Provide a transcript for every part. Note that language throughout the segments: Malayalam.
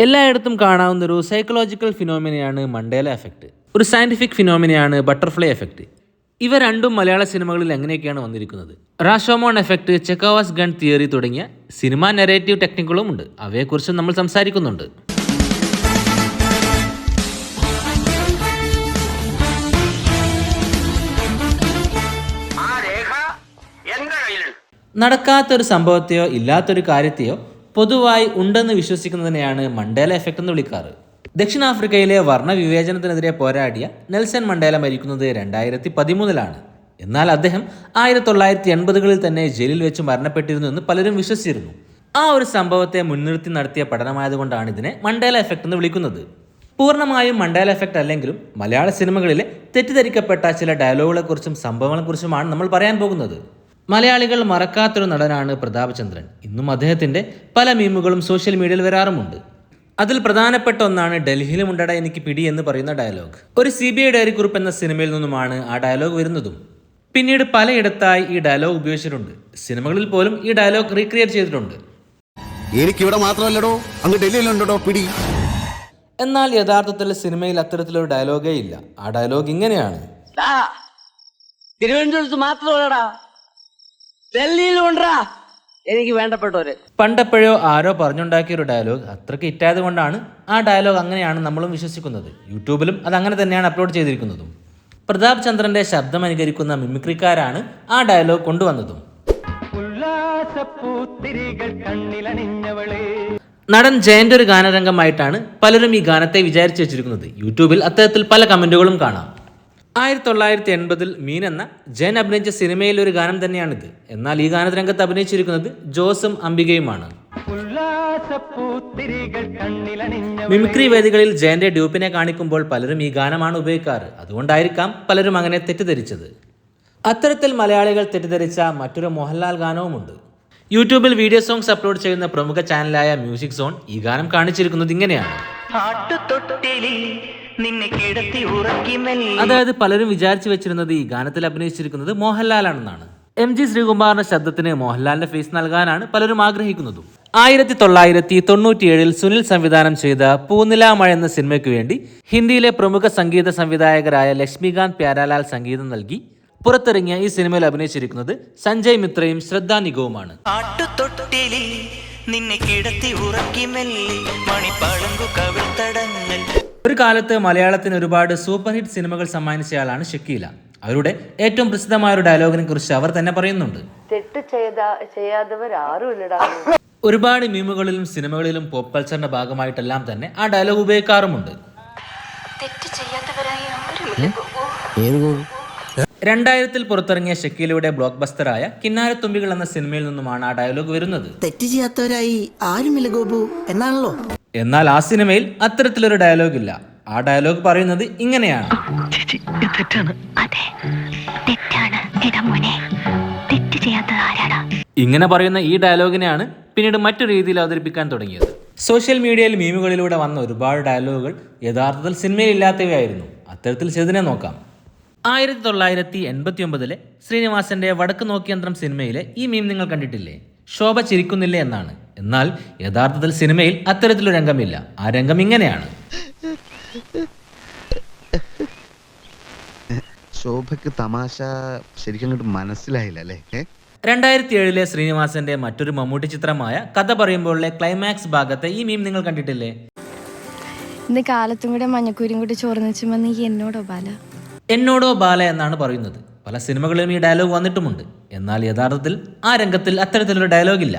എല്ലായിടത്തും കാണാവുന്ന ഒരു സൈക്കോളജിക്കൽ ഫിനോമിനയാണ് മണ്ടേല എഫക്റ്റ്. ഒരു സയന്റിഫിക് ഫിനോമിനയാണ് ബട്ടർഫ്ലൈ എഫക്റ്റ്. ഇവ രണ്ടും മലയാള സിനിമകളിൽ എങ്ങനെയൊക്കെയാണ് വന്നിരിക്കുന്നത്? റാഷോമോൺ എഫക്റ്റ്, ചെക്കോവാസ് ഗൺ തിയറി തുടങ്ങിയ സിനിമാ നെറേറ്റീവ് ടെക്നിക്കുകളും ഉണ്ട്. അവയെക്കുറിച്ച് നമ്മൾ സംസാരിക്കുന്നുണ്ട്. നടക്കാത്തൊരു സംഭവത്തെയോ ഇല്ലാത്തൊരു കാര്യത്തെയോ പൊതുവായി ഉണ്ടെന്ന് വിശ്വസിക്കുന്നതിനെയാണ് മണ്ടേല എഫക്റ്റ് എന്ന് വിളിക്കാറ്. ദക്ഷിണാഫ്രിക്കയിലെ വർണ്ണവിവേചനത്തിനെതിരെ പോരാടിയ നെൽസൺ മണ്ടേല മരിക്കുന്നത് 2013 എന്നാൽ അദ്ദേഹം 1980കളിൽ തന്നെ ജയിലിൽ വെച്ച് മരണപ്പെട്ടിരുന്നു എന്ന് പലരും വിശ്വസിച്ചിരുന്നു. ആ ഒരു സംഭവത്തെ മുൻനിർത്തി നടത്തിയ പഠനമായതുകൊണ്ടാണ് ഇതിനെ മണ്ടേല എഫക്റ്റ് എന്ന് വിളിക്കുന്നത്. പൂർണ്ണമായും മണ്ടേല എഫക്റ്റ് അല്ലെങ്കിലും മലയാള സിനിമകളിലെ തെറ്റിദ്ധരിക്കപ്പെട്ട ചില ഡയലോഗുകളെക്കുറിച്ചും സംഭവങ്ങളെക്കുറിച്ചുമാണ് നമ്മൾ പറയാൻ പോകുന്നത്. മലയാളികൾ മറക്കാത്തൊരു നടനാണ് പ്രതാപ് ചന്ദ്രൻ. ഇന്നും അദ്ദേഹത്തിൻ്റെ പല മീമുകളും സോഷ്യൽ മീഡിയയിൽ വരാറുമുണ്ട്. അതിൽ പ്രധാനപ്പെട്ട ഒന്നാണ് ഡൽഹിയിലും ഉണ്ടട എനിക്ക് പിടി എന്ന് പറയുന്ന ഡയലോഗ്. ഒരു CBI ഡയറി കുറിപ്പ് എന്ന സിനിമയിൽ നിന്നുമാണ് ആ ഡയലോഗ് വരുന്നതും. പിന്നീട് പലയിടത്തായി ഈ ഡയലോഗ് ഉപയോഗിച്ചിട്ടുണ്ട്. സിനിമകളിൽ പോലും ഈ ഡയലോഗ് റീക്രിയേറ്റ് ചെയ്തിട്ടുണ്ട്. എനിക്കിവിടെ മാത്രമല്ലടോ, അങ്ങ് ഡൽഹിയിലുണ്ടോ പിടി. എന്നാൽ യഥാർത്ഥത്തിൽ സിനിമയിൽ അത്തരത്തിലൊരു ഡയലോഗേ ഇല്ല. ആ ഡയലോഗ് ഇങ്ങനെയാണ്: തിരുവനന്തപുരത്ത് മാത്രമല്ലടാ, ഡൽഹിയിലുണ്ടാ എനിക്ക് വേണ്ടപ്പെട്ടവര്. പണ്ടെപ്പോഴോ ആരോ പറഞ്ഞുണ്ടാക്കിയ ഒരു ഡയലോഗ് അത്രയ്ക്ക് ഹിറ്റായത് കൊണ്ടാണ് ആ ഡയലോഗ് അങ്ങനെയാണ് നമ്മളും വിശ്വസിക്കുന്നത്. യൂട്യൂബിലും അത് അങ്ങനെ തന്നെയാണ് അപ്ലോഡ് ചെയ്തിരിക്കുന്നതും. പ്രതാപ് ചന്ദ്രന്റെ ശബ്ദം അനുകരിക്കുന്ന മിമിക്രിക്കാരാണ് ആ ഡയലോഗ് കൊണ്ടുവന്നതും. നടൻ ജയന്റെ ഒരു ഗാനരംഗമായിട്ടാണ് പലരും ഈ ഗാനത്തെ വിചാരിച്ചു വെച്ചിരിക്കുന്നത്. യൂട്യൂബിൽ അത്തരത്തിൽ പല കമന്റുകളും കാണാം. 1980 മീൻ എന്ന ജയൻ അഭിനയിച്ച സിനിമയിലെ ഒരു ഗാനം തന്നെയാണിത്. എന്നാൽ ഈ ഗാനരംഗത്ത് അഭിനയിച്ചിരിക്കുന്നത് ജോസും അംബികയുമാണ്. മിമിക്രി വേദികളിൽ ജയന്റെ ഡ്യൂപ്പിനെ കാണിക്കുമ്പോൾ പലരും ഈ ഗാനമാണ് ഉപയോഗിക്കാറ്. അതുകൊണ്ടായിരിക്കാം പലരും അങ്ങനെ തെറ്റിദ്ധരിച്ചത്. അത്തരത്തിൽ മലയാളികൾ തെറ്റിദ്ധരിച്ച മറ്റൊരു മോഹൻലാൽ ഗാനവുമുണ്ട്. യൂട്യൂബിൽ വീഡിയോ സോങ്സ് അപ്ലോഡ് ചെയ്യുന്ന പ്രമുഖ ചാനലായ മ്യൂസിക് സോൺ ഈ ഗാനം കാണിച്ചിരിക്കുന്നത് ഇങ്ങനെയാണ്. അതായത് പലരും വിചാരിച്ചു വെച്ചിരുന്നത് ഈ ഗാനത്തിൽ അഭിനയിച്ചിരിക്കുന്നത് മോഹൻലാലാണെന്നാണ്. MG ശ്രീകുമാറിന്റെ ശബ്ദത്തിന് മോഹൻലാലിന്റെ ഫേസ് നൽകാനാണ് പലരും ആഗ്രഹിക്കുന്നതും. 1997 സുനിൽ സംവിധാനം ചെയ്ത പൂനിലാമഴ എന്ന സിനിമയ്ക്ക് വേണ്ടി ഹിന്ദിയിലെ പ്രമുഖ സംഗീത സംവിധായകരായ ലക്ഷ്മികാന്ത് പ്യാരാലാൽ സംഗീതം നൽകി പുറത്തിറങ്ങിയ ഈ സിനിമയിൽ അഭിനയിച്ചിരിക്കുന്നത് സഞ്ജയ് മിത്രയും ശ്രദ്ധാ നിഗവുമാണ്. ഒരു കാലത്ത് മലയാളത്തിന് ഒരുപാട് സൂപ്പർ ഹിറ്റ് സിനിമകൾ സമ്മാനിച്ചയാളാണ് ഷക്കീല. അവരുടെ ഏറ്റവും പ്രസിദ്ധമായ ഒരു ഡയലോഗിനെ കുറിച്ച് അവർ തന്നെ പറയുന്നുണ്ട്. ഒരുപാട് മീമുകളിലും സിനിമകളിലും പോപ്പ് കൾച്ചറിന്റെ ഭാഗമായിട്ടെല്ലാം തന്നെ ആ ഡയലോഗ് ഉപയോഗിക്കാറുമുണ്ട്. 2000 പുറത്തിറങ്ങിയ ഷക്കീലയുടെ ബ്ലോക്ക് ബസ്റ്ററായ കിന്നാരത്തുമ്പികൾ എന്ന സിനിമയിൽ നിന്നുമാണ് ആ ഡയലോഗ് വരുന്നത്. തെറ്റ് ചെയ്യാത്തവരായി ആരുമില്ല ഗോപു എന്നാണല്ലോ. എന്നാൽ ആ സിനിമയിൽ അത്തരത്തിലൊരു ഡയലോഗ് ഇല്ല. ആ ഡയലോഗ് പറയുന്നത് ഇങ്ങനെയാണ്: ഇങ്ങനെ പറയുന്ന ഈ ഡയലോഗിനെയാണ് പിന്നീട് മറ്റു രീതിയിൽ അവതരിപ്പിക്കാൻ തുടങ്ങിയത്. സോഷ്യൽ മീഡിയയിൽ മീമുകളിലൂടെ വന്ന ഒരുപാട് ഡയലോഗുകൾ യഥാർത്ഥത്തിൽ സിനിമയിൽ ഇല്ലാത്തവയായിരുന്നു. അത്തരത്തിൽ ചെയ്തതിനെ നോക്കാം. 1989 ശ്രീനിവാസന്റെ വടക്ക് നോക്കിയന്ത്രം സിനിമയിലെ ഈ മീം നിങ്ങൾ കണ്ടിട്ടില്ലേ? ശോഭ ചിരിക്കുന്നില്ലേ എന്നാണ്. എന്നാൽ യഥാർത്ഥത്തിൽ സിനിമയിൽ അത്തരത്തിലൊരു രംഗമില്ല. ആ രംഗം ഇങ്ങനെയാണ്: ശോഭയ്ക്ക് തമാശ ശരിക്കും മനസ്സിലായില്ല അല്ലേ? 2007 ശ്രീനിവാസന്റെ മറ്റൊരു മമ്മൂട്ടി ചിത്രമായ കഥ പറയുമ്പോഴുള്ള ക്ലൈമാക്സ് ഭാഗത്തെ ഈ മീം നിങ്ങൾ കണ്ടിട്ടില്ലേ? ഇന്ന് കാലത്തും കൂടെ മഞ്ഞക്കൂരും കൂടി ചോർന്ന് വെച്ചുമ്പോ നീ എന്നോടോ ബാല എന്നാണ് പറയുന്നത്. പല സിനിമകളിലും ഈ ഡയലോഗ് വന്നിട്ടുമുണ്ട്. എന്നാൽ യഥാർത്ഥത്തിൽ ആ രംഗത്തിൽ അത്തരത്തിലൊരു ഡയലോഗ് ഇല്ല.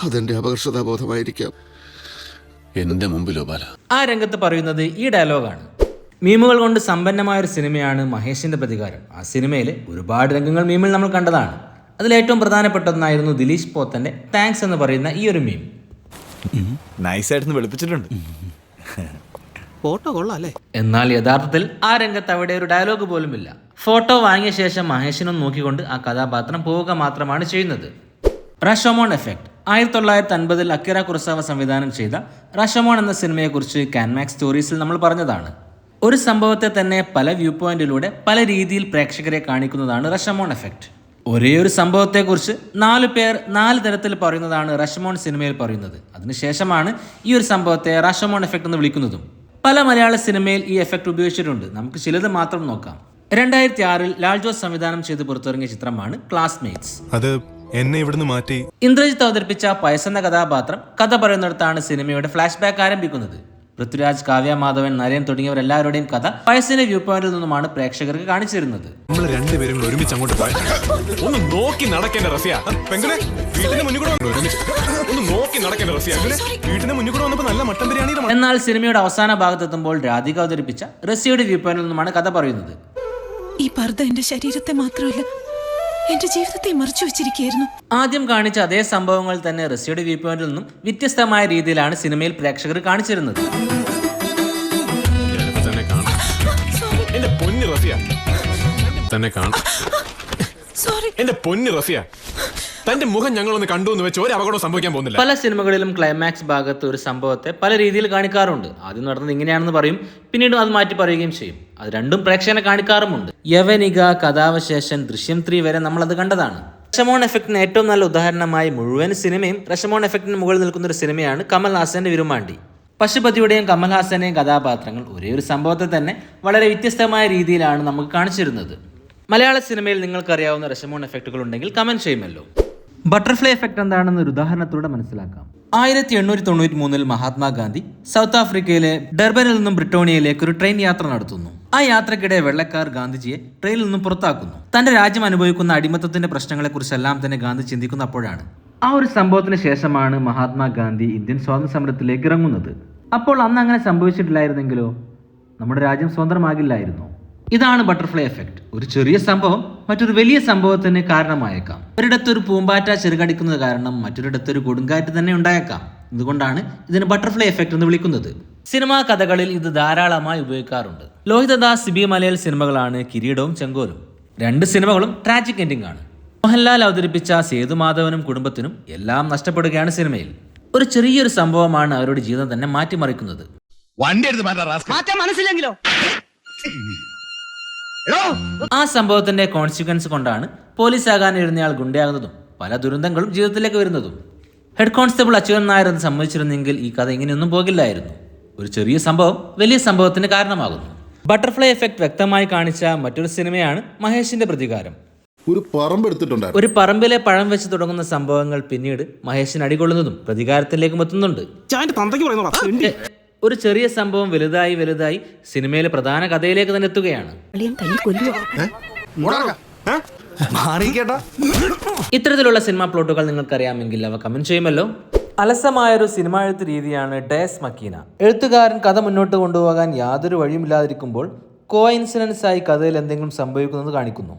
അതെന്റെ അപകർഷതാബോധമായിരിക്കാം. എന്റെ മുമ്പിലോ ബാല. ആ രംഗത്ത് പറയുന്നത് ഈ ഡയലോഗാണ്. മീമുകൾ കൊണ്ട് സമ്പന്നമായ ഒരു സിനിമയാണ് മഹേഷിന്റെ പ്രതികാരം. ആ സിനിമയിലെ ഒരുപാട് രംഗങ്ങൾ മീമിൽ നമ്മൾ കണ്ടതാണ്. അതിലേറ്റവും പ്രധാനപ്പെട്ട ഒന്നായിരുന്നു ദിലീഷ് പോത്തന്റെ താങ്ക്സ് എന്ന് പറയുന്ന ഈ ഒരു മീം. നൈസായിട്ട് വെളുപ്പിച്ചിട്ടുണ്ട്. ഫോട്ടോ കൊള്ളാല്ലേ? എന്നാൽ യഥാർത്ഥത്തിൽ ആ രംഗത്ത് അവിടെ ഒരു ഡയലോഗ് പോലുമില്ല. ഫോട്ടോ വാങ്ങിയ ശേഷം മഹേഷിനും നോക്കിക്കൊണ്ട് ആ കഥാപാത്രം പോവുക മാത്രമാണ് ചെയ്യുന്നത്. റാഷോമോൺ എഫക്റ്റ് 1950 അക്കിറ കുറോസാവ സംവിധാനം ചെയ്ത റാഷോമോൺ എന്ന സിനിമയെക്കുറിച്ച് കാൻമാക്സ് സ്റ്റോറീസിൽ നമ്മൾ പറഞ്ഞതാണ്. ഒരു സംഭവത്തെ തന്നെ പല വ്യൂ പോയിന്റിലൂടെ പല രീതിയിൽ പ്രേക്ഷകരെ കാണിക്കുന്നതാണ് റാഷോമോൺ എഫക്റ്റ്. ഒരേ ഒരു സംഭവത്തെക്കുറിച്ച് 4 പേർ 4 തരത്തിൽ പറയുന്നതാണ് റഷമോൺ സിനിമയിൽ പറയുന്നത്. അതിനുശേഷമാണ് ഈ ഒരു സംഭവത്തെ റഷമോൺ എഫക്റ്റ് എന്ന് വിളിക്കുന്നതും. പല മലയാള സിനിമയിൽ ഈ എഫക്റ്റ് ഉപയോഗിച്ചിട്ടുണ്ട്. നമുക്ക് ചിലത് മാത്രം നോക്കാം. 2006 ലാൽ ജോസ് സംവിധാനം ചെയ്ത് പുറത്തിറങ്ങിയ ചിത്രമാണ് ക്ലാസ്മേറ്റ്സ്. അത് എന്നെ ഇവിടുന്ന് മാറ്റി ഇന്ദ്രജിത്ത് അവതരിപ്പിച്ച പയസ് എന്ന കഥാപാത്രം കഥ പറയുന്നിടത്താണ് സിനിമയുടെ ഫ്ലാഷ് ബാക്ക് ആരംഭിക്കുന്നത്. പൃഥ്വിരാജ്, കാവ്യ മാധവൻ, നരേൻ തുടങ്ങിയവരെല്ലാവരുടെയും കഥ പയസിന്റെ വ്യൂ പോയിന്റിൽ നിന്നുമാണ് പ്രേക്ഷകർക്ക് കാണിച്ചു തരുന്നത്. നമ്മൾ രണ്ടുപേരും കൂടെ ഒരുമിച്ച് അങ്ങോട്ട് പോയി ഒന്ന് നോക്കി നടക്കേണ്ട റസിയ. പെങ്ങളെ വീട്ടിന്റെ മുന്നിൽ കൂടെ ഒരുമിച്ച് ഒന്ന് നോക്കി നടക്കേണ്ട റസിയ. വീട്ടിന്റെ മുന്നിൽ കൂടെ വന്നപ്പോ നല്ല മട്ടൻ ബിരിയാണി. എന്നാൽ സിനിമയുടെ അവസാന ഭാഗത്തെത്തുമ്പോൾ രാധിക അവതരിപ്പിച്ച റസിയയുടെ വ്യൂ പോയിന്റിൽ നിന്നുമാണ് കഥ പറയുന്നത്. ഈ പർദ്ദ എന്റെ ശരീരത്തെ മാത്രമല്ല എന്റെ ജീവിതത്തെ മറച്ചു വെച്ചിരിക്കുകയായിരുന്നു. ആദ്യം കാണിച്ച അതേ സംഭവങ്ങൾ തന്നെ റസിയയുടെ വ്യൂ പോയിന്റിൽ നിന്നും വ്യത്യസ്തമായ രീതിയിലാണ് സിനിമയിൽ പ്രേക്ഷകർ കാണിച്ചിരുന്നത്. എന്റെ പൊന്നു റസിയ തന്നെ കാണാം. എന്റെ പൊന്നു റസിയ, തന്റെ മുഖം ഞങ്ങളൊന്ന് കണ്ടു എന്ന് വെച്ച് ഒരു അപകടം സംഭവിക്കാൻ പോകുന്നില്ല. പല സിനിമകളിലും ക്ലൈമാക്സ് ഭാഗത്ത് ഒരു സംഭവത്തെ പല രീതിയിൽ കാണിക്കാറുണ്ട്. ആദ്യം നടന്നത് ഇങ്ങനെയാണെന്ന് പറയും, പിന്നീട് അത് മാറ്റി പറയുകയും ചെയ്യും. അത് രണ്ടും പ്രേക്ഷകനെ കാണിക്കാറുമുണ്ട്. യവനിക, കഥാവശേഷൻ, ദൃശ്യം 3 വരെ നമ്മളത് കണ്ടതാണ്. റഷമോൺ എഫക്റ്റിന് ഏറ്റവും നല്ല ഉദാഹരണമായി മുഴുവൻ സിനിമയും റഷമോൺ എഫക്റ്റിന് മുകളിൽ നിൽക്കുന്ന ഒരു സിനിമയാണ് കമൽഹാസന്റെ വിരുമാണ്ടി. പശുപതിയുടെയും കമൽഹാസന്റെയും കഥാപാത്രങ്ങൾ ഒരേ ഒരു സംഭവത്തെ തന്നെ വളരെ വ്യത്യസ്തമായ രീതിയിലാണ് നമുക്ക് കാണിച്ചിരുന്നത്. മലയാള സിനിമയിൽ നിങ്ങൾക്കറിയാവുന്ന റഷമോൺ എഫക്റ്റുകൾ ഉണ്ടെങ്കിൽ കമന്റ് ചെയ്യുമല്ലോ. ബട്ടർഫ്ലൈ എഫക്റ്റ് എന്താണെന്ന് ഒരു ഉദാഹരണത്തിലൂടെ മനസ്സിലാക്കാം. 1893 മഹാത്മാഗാന്ധി സൗത്ത് ആഫ്രിക്കയിലെ ഡർബനിൽ നിന്നും ബ്രിട്ടോണിയയിലേക്ക് ഒരു ട്രെയിൻ യാത്ര നടത്തുന്നു. ആ യാത്രക്കിടെ വെള്ളക്കാർ ഗാന്ധിജിയെ ട്രെയിനിൽ നിന്നും പുറത്താക്കുന്നു. തന്റെ രാജ്യം അനുഭവിക്കുന്ന അടിമത്തത്തിന്റെ പ്രശ്നങ്ങളെക്കുറിച്ചെല്ലാം തന്നെ ഗാന്ധി ചിന്തിക്കുന്നപ്പോഴാണ്. ആ ഒരു സംഭവത്തിന് ശേഷമാണ് മഹാത്മാഗാന്ധി ഇന്ത്യൻ സ്വാതന്ത്ര്യ സമരത്തിലേക്ക് ഇറങ്ങുന്നത്. അപ്പോൾ അന്ന് അങ്ങനെ സംഭവിച്ചിട്ടില്ലായിരുന്നെങ്കിലോ നമ്മുടെ രാജ്യം സ്വതന്ത്രമാകില്ലായിരുന്നു. ഇതാണ് ബട്ടർഫ്ലൈ എഫക്റ്റ്. ഒരു ചെറിയ സംഭവം മറ്റൊരു വലിയ സംഭവത്തിന് കാരണമായേക്കാം. ഒരിടത്തൊരു പൂമ്പാറ്റ ചെറുകടിക്കുന്നത് കാരണം മറ്റൊരിടത്തൊരു കൊടുങ്കാറ്റ് തന്നെ ഉണ്ടായേക്കാം. ഇതുകൊണ്ടാണ് ഇതിന് ബട്ടർഫ്ലൈ എഫക്റ്റ് എന്ന് വിളിക്കുന്നത്. സിനിമാ കഥകളിൽ ഇത് ധാരാളമായി ഉപയോഗിക്കാറുണ്ട്. ലോഹിതദാസ്, സിബി മലയിൽ സിനിമകളാണ് കിരീടവും ചെങ്കോലും. 2 സിനിമകളും ട്രാജിക് എൻഡിംഗ് ആണ്. മോഹൻലാൽ അവതരിപ്പിച്ച സേതുമാധവനും കുടുംബത്തിനും എല്ലാം നഷ്ടപ്പെടുകയാണ് സിനിമയിൽ. ഒരു ചെറിയൊരു സംഭവമാണ് അവരുടെ ജീവിതം തന്നെ മാറ്റിമറിക്കുന്നത്. മാറ്റാൻ മനസ്സിലെങ്കിലോ ആ സംഭവത്തിന്റെ കോൺസിക്വൻസ് കൊണ്ടാണ് പോലീസ് ആകാനിരുന്നയാൾ ഗുണ്ടയാകുന്നതും പല ദുരന്തങ്ങളും ജീവിതത്തിലേക്ക് വരുന്നതും. ഹെഡ് കോൺസ്റ്റബിൾ അച്യുതൻ നായർ എന്ന് സമ്മതിച്ചിരുന്നെങ്കിൽ ഈ കഥ ഇങ്ങനെയൊന്നും പോകില്ലായിരുന്നു. ഒരു ചെറിയ സംഭവം വലിയ സംഭവത്തിന് കാരണമാകുന്നു. ബട്ടർഫ്ലൈ എഫക്റ്റ് വ്യക്തമായി കാണിച്ച മറ്റൊരു സിനിമയാണ് മഹേഷിന്റെ പ്രതികാരം. ഒരു പറമ്പിലെ പഴം വെച്ച് തുടങ്ങുന്ന സംഭവങ്ങൾ പിന്നീട് മഹേഷിന് അടികൊള്ളുന്നതും പ്രതികാരത്തിലേക്കും എത്തുന്നുണ്ട്. ഒരു ചെറിയ സംഭവം വലുതായി വലുതായി സിനിമയിലെ പ്രധാന കഥയിലേക്ക് തന്നെ എത്തുകയാണ്. ഇത്തരത്തിലുള്ള സിനിമാ പ്ലോട്ടുകൾ നിങ്ങൾക്കറിയാമെങ്കിൽ അവ കമന്റ് ചെയ്യുമല്ലോ. അലസമായൊരു സിനിമ എഴുത്ത് രീതിയാണ് ഡയസ് മക്കീന. എഴുത്തുകാരൻ കഥ മുന്നോട്ട് കൊണ്ടുപോകാൻ യാതൊരു വഴിയുമില്ലാതിരിക്കുമ്പോൾ കോഇൻസിഡൻസ് ആയി കഥയിൽ എന്തെങ്കിലും സംഭവിക്കുന്നത് കാണിക്കുന്നു.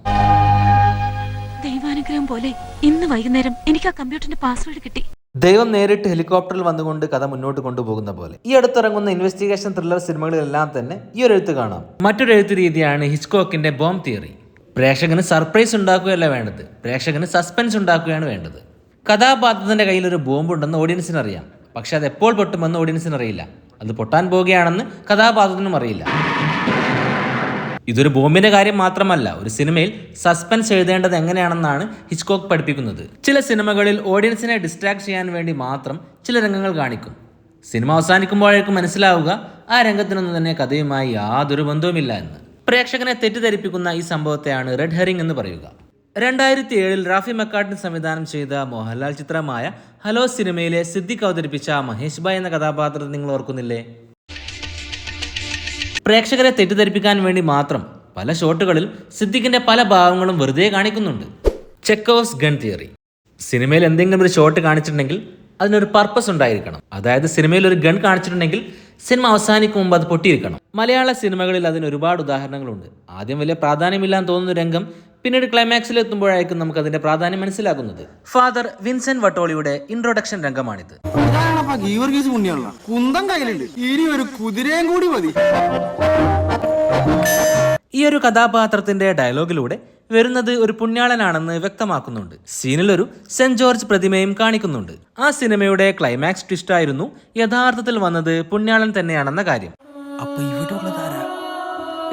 ദൈവാനുഗ്രഹം പോലെ ഇന്ന് വൈകുന്നേരം എനിക്ക് ആ കമ്പ്യൂട്ടറിന്റെ പാസ്വേഡ് കിട്ടി. ദൈവം നേരിട്ട് ഹെലികോപ്റ്ററിൽ വന്നുകൊണ്ട് കഥ മുന്നോട്ട് കൊണ്ടുപോകുന്ന പോലെ. ഈ അടുത്തിറങ്ങുന്ന ഇൻവെസ്റ്റിഗേഷൻ ത്രില്ലർ സിനിമകളിലെല്ലാം തന്നെ ഈ ഒരു എഴുത്ത് കാണാം. മറ്റൊരു എഴുത്ത് രീതിയാണ് ഹിച്ച്കോക്കിന്റെ ബോംബ് തിയറി. പ്രേക്ഷകന് സർപ്രൈസ് ഉണ്ടാക്കുകയല്ല വേണ്ടത്, പ്രേക്ഷകന് സസ്പെൻസ് ഉണ്ടാക്കുകയാണ് വേണ്ടത്. കഥാപാത്രത്തിന്റെ കയ്യിൽ ഒരു ബോംബ് ഉണ്ടെന്ന് ഓഡിയൻസിന് അറിയാം, പക്ഷെ അത് എപ്പോൾ പൊട്ടുമെന്ന് ഓഡിയൻസിന് അറിയില്ല. അത് പൊട്ടാൻ പോവുകയാണെന്ന് കഥാപാത്രത്തിനും അറിയില്ല. ഇതൊരു ബോംബിന്റെ കാര്യം മാത്രമല്ല, ഒരു സിനിമയിൽ സസ്പെൻസ് എഴുതേണ്ടത് എങ്ങനെയാണെന്നാണ് ഹിച്ച്കോക്ക് പഠിപ്പിക്കുന്നത്. ചില സിനിമകളിൽ ഓഡിയൻസിനെ ഡിസ്ട്രാക്ട് ചെയ്യാൻ വേണ്ടി മാത്രം ചില രംഗങ്ങൾ കാണിക്കും. സിനിമ അവസാനിക്കുമ്പോഴേക്കും മനസ്സിലാവുക ആ രംഗത്തിനൊന്നും തന്നെ കഥയുമായി യാതൊരു ബന്ധവുമില്ല എന്ന്. പ്രേക്ഷകനെ തെറ്റിദ്ധരിപ്പിക്കുന്ന ഈ സംഭവത്തെയാണ് റെഡ് ഹെറിംഗ് എന്ന് പറയുക. 2007 റാഫി മക്കാർട്ട്നി സംവിധാനം ചെയ്ത മോഹൻലാൽ ചിത്രമായ ഹലോ സിനിമയിലെ സിദ്ദിഖ് അവതരിപ്പിച്ച മഹേഷ് ഭായ് എന്ന കഥാപാത്രത്തെ നിങ്ങൾ ഓർക്കുന്നില്ലേ? പ്രേക്ഷകരെ തെറ്റിദ്ധരിപ്പിക്കാൻ വേണ്ടി മാത്രം പല ഷോട്ടുകളിൽ സിദ്ദിഖിന്റെ പല ഭാവങ്ങളും വെറുതെ കാണിക്കുന്നുണ്ട്. Chekhov's gun theory. സിനിമയിൽ എന്തെങ്കിലും ഒരു ഷോട്ട് കാണിച്ചിട്ടുണ്ടെങ്കിൽ അതിനൊരു പർപ്പസ് ഉണ്ടായിരിക്കണം. അതായത് സിനിമയിൽ ഒരു ഗൺ കാണിച്ചിട്ടുണ്ടെങ്കിൽ സിനിമ അവസാനിക്കും മുമ്പ് അത് പൊട്ടിയിരിക്കണം. മലയാള സിനിമകളിൽ അതിന് ഒരുപാട് ഉദാഹരണങ്ങളുണ്ട്. ആദ്യം വലിയ പ്രാധാന്യമില്ലാന്ന് തോന്നുന്ന രംഗം പിന്നീട് ക്ലൈമാക്സിൽ എത്തുമ്പോഴായിരിക്കും നമുക്ക് അതിന്റെ പ്രാധാന്യം മനസ്സിലാക്കുന്നത്. ഫാദർ വിൻസെന്റ് വട്ടോളിയുടെ ഇൻട്രൊഡക്ഷൻ രംഗമാണിത്. ഈ ഒരു കഥാപാത്രത്തിന്റെ ഡയലോഗിലൂടെ വരുന്നത് ഒരു പുണ്യാളനാണെന്ന് വ്യക്തമാക്കുന്നുണ്ട്. സീനിൽ ഒരു സെന്റ് ജോർജ് പ്രതിമയും കാണിക്കുന്നുണ്ട്. ആ സിനിമയുടെ ക്ലൈമാക്സ് ട്വിസ്റ്റ് ആയിരുന്നു യഥാർത്ഥത്തിൽ വന്നത് പുണ്യാളൻ തന്നെയാണെന്ന കാര്യം.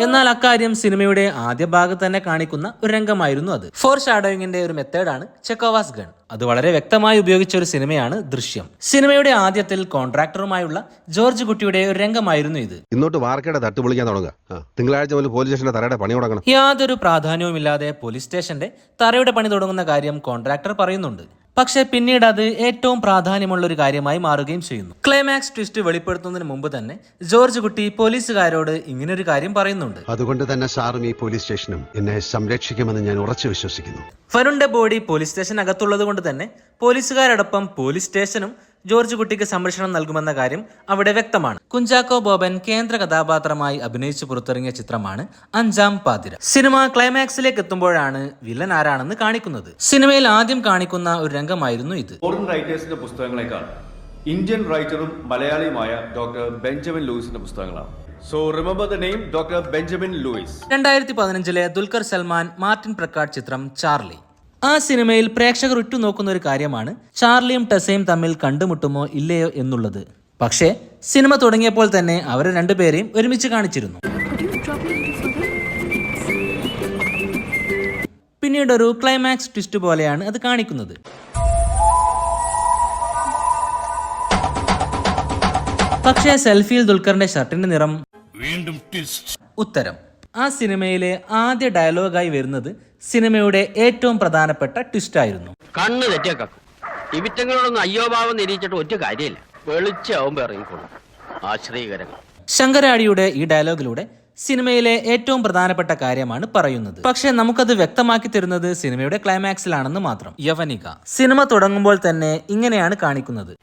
എന്നാൽ അക്കാര്യം സിനിമയുടെ ആദ്യ ഭാഗത്ത് തന്നെ കാണിക്കുന്ന ഒരു രംഗമായിരുന്നു അത്. ഫോർ ഷാഡോയിങ്ങിന്റെ ഒരു മെത്തേഡാണ് ചെക്കോവാസ് ഗൺ. അത് വളരെ വ്യക്തമായി ഉപയോഗിച്ച ഒരു സിനിമയാണ് ദൃശ്യം. സിനിമയുടെ ആദ്യത്തിൽ കോൺട്രാക്ടറുമായുള്ള ജോർജ് കുട്ടിയുടെ ഒരു രംഗമായിരുന്നു ഇത്. ഇന്നോട്ട് വാർക്കയുടെ തട്ടുപൊളിക്കാൻ തുടങ്ങുക. തിങ്കളാഴ്ച മുതൽ പോലീസ് സ്റ്റേഷന്റെ തറയുടെ പണി തുടങ്ങണം. യാതൊരു പ്രാധാന്യവുമില്ലാതെ പോലീസ് സ്റ്റേഷന്റെ തറയുടെ പണി തുടങ്ങുന്ന കാര്യം കോൺട്രാക്ടർ പറയുന്നുണ്ട്. പക്ഷെ പിന്നീട് അത് ഏറ്റവും പ്രാധാന്യമുള്ള ഒരു കാര്യമായി മാറുകയും ചെയ്യുന്നു. ക്ലൈമാക്സ് ട്വിസ്റ്റ് വെളിപ്പെടുത്തുന്നതിന് മുമ്പ് തന്നെ ജോർജ് കുട്ടി പോലീസുകാരോട് ഇങ്ങനൊരു കാര്യം പറയുന്നുണ്ട്. അതുകൊണ്ട് തന്നെ സാറും ഈ പോലീസ് സ്റ്റേഷനും എന്നെ സംരക്ഷിക്കുമെന്ന് ഞാൻ ഉറച്ചു വിശ്വസിക്കുന്നു. വരുണിന്റെ ബോഡി പോലീസ് സ്റ്റേഷനകത്തുള്ളത് കൊണ്ട് തന്നെ പോലീസുകാരോടൊപ്പം പോലീസ് സ്റ്റേഷനും ജോർജ് കുട്ടിക്ക് സംരക്ഷണം നൽകുമെന്ന കാര്യം അവിടെ വ്യക്തമാണ്. കുഞ്ചാക്കോ ബോബൻ കേന്ദ്ര കഥാപാത്രമായി അഭിനയിച്ചു പുറത്തിറങ്ങിയ ചിത്രമാണ് അഞ്ചാം പാതിര. സിനിമ ക്ലൈമാക്സിലേക്ക് എത്തുമ്പോഴാണ് വില്ലൻ ആരാണെന്ന് കാണിക്കുന്നത്. സിനിമയിൽ ആദ്യം കാണിക്കുന്ന ഒരു രംഗമായിരുന്നു ഇത്. ഫോറിൻ റൈറ്റേഴ്സിന്റെ പുസ്തകങ്ങളെക്കാൾ ഇന്ത്യൻ റൈറ്ററും മലയാളിയുമായ ഡോക്ടർ ബെഞ്ചമിൻ ലൂയിസിന്റെ പുസ്തകങ്ങളാണ്. So remember the name doctor Benjamin Lewis. 2015 Dulquer Salmaan Martin Prakkat ചിത്രം ചാർലി. ആ സിനിമയിൽ പ്രേക്ഷകർ ഉറ്റുനോക്കുന്ന ഒരു കാര്യമാണ് ചാർലിയും ടെസയും തമ്മിൽ കണ്ടുമുട്ടുമോ ഇല്ലയോ എന്നുള്ളത്. പക്ഷേ സിനിമ തുടങ്ങിയപ്പോൾ തന്നെ അവരെ രണ്ടുപേരെയും ഒരുമിച്ച് കാണിച്ചിരുന്നു. പിന്നീട് ഒരു ക്ലൈമാക്സ് ട്വിസ്റ്റ് പോലെയാണ് അത് കാണിക്കുന്നത്. പക്ഷേ സെൽഫിയിൽ ദുൽഖറിന്റെ ഷർട്ടിന്റെ നിറം വീണ്ടും ഉത്തരം. ആ സിനിമയിലെ ആദ്യ ഡയലോഗായി വരുന്നത് സിനിമയുടെ ഏറ്റവും പ്രധാനപ്പെട്ട ട്വിസ്റ്റ് ആയിരുന്നു. കണ്ണ് തെറ്റിയാക്കും ഇവിറ്റങ്ങളോടൊന്നും അയ്യോഭാവം നിരീക്ഷിച്ചിട്ട് ഒറ്റ കാര്യമില്ല. വെളിച്ചാവുമ്പോ ഇറങ്ങിക്കോളും ആശ്രയകരങ്ങൾ. ശങ്കരാടിയുടെ ഈ ഡയലോഗിലൂടെ സിനിമയിലെ ഏറ്റവും പ്രധാനപ്പെട്ട കാര്യമാണ് പറയുന്നത്. പക്ഷെ നമുക്കത് വ്യക്തമാക്കി തരുന്നത് സിനിമയുടെ ക്ലൈമാക്സിലാണെന്ന് മാത്രം. യവനിക. സിനിമ തുടങ്ങുമ്പോൾ തന്നെ ഇങ്ങനെയാണ് കാണിക്കുന്നത്.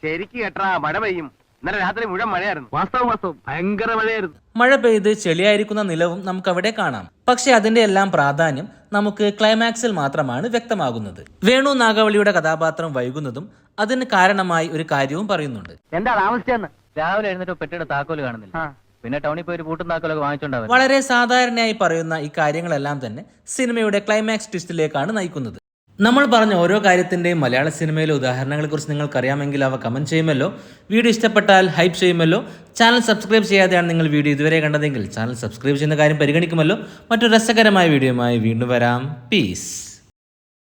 ശരിക്ക് കേട്ടാ മഴ പെയ്യും. ഇന്നലെ രാത്രി മുഴുവൻ മഴയായിരുന്നു. വാസ്തവം ഭയങ്കര മഴയായിരുന്നു. മഴ പെയ്ത് ചെളിയായിരിക്കുന്ന നിലവും നമുക്ക് അവിടെ കാണാം. പക്ഷെ അതിന്റെ എല്ലാം പ്രാധാന്യം നമുക്ക് ക്ലൈമാക്സിൽ മാത്രമാണ് വ്യക്തമാകുന്നത്. വേണു നാഗവള്ളിയുടെ കഥാപാത്രം വൈകുന്നതും അതിന് കാരണമായി ഒരു കാര്യവും പറയുന്നുണ്ട്. എന്താ താമസിച്ചെന്ന്? രാവിലെ എഴുന്നേറ്റ് പെട്ടിയുടെ താക്കോല് കാണുന്നില്ല. പിന്നെ ടൗണിൽ പോയി ഒരു പൂട്ടും താക്കോലൊക്കെ വാങ്ങിച്ചോണ്ടാവും. വളരെ സാധാരണയായി പറയുന്ന ഈ കാര്യങ്ങളെല്ലാം തന്നെ സിനിമയുടെ ക്ലൈമാക്സ് ട്വിസ്റ്റിലേക്കാണ് നയിക്കുന്നത്. നമ്മൾ പറഞ്ഞ ഓരോ കാര്യത്തിന്റെയും മലയാള സിനിമയിലെ ഉദാഹരണങ്ങളെ കുറിച്ച് നിങ്ങൾക്ക് അറിയാമെങ്കിൽ അവ കമന്റ് ചെയ്യുമല്ലോ. വീഡിയോ ഇഷ്ടപ്പെട്ടാൽ ഹൈപ്പ് ചെയ്യുമല്ലോ. ചാനൽ സബ്സ്ക്രൈബ് ചെയ്യാതെയാണ് നിങ്ങൾ വീഡിയോ ഇതുവരെ കണ്ടതെങ്കിൽ ചാനൽ സബ്സ്ക്രൈബ് ചെയ്യുന്ന കാര്യം പരിഗണിക്കുമല്ലോ. മറ്റൊരു രസകരമായ വീഡിയോയുമായി വീണ്ടും വരാം. പീസ്.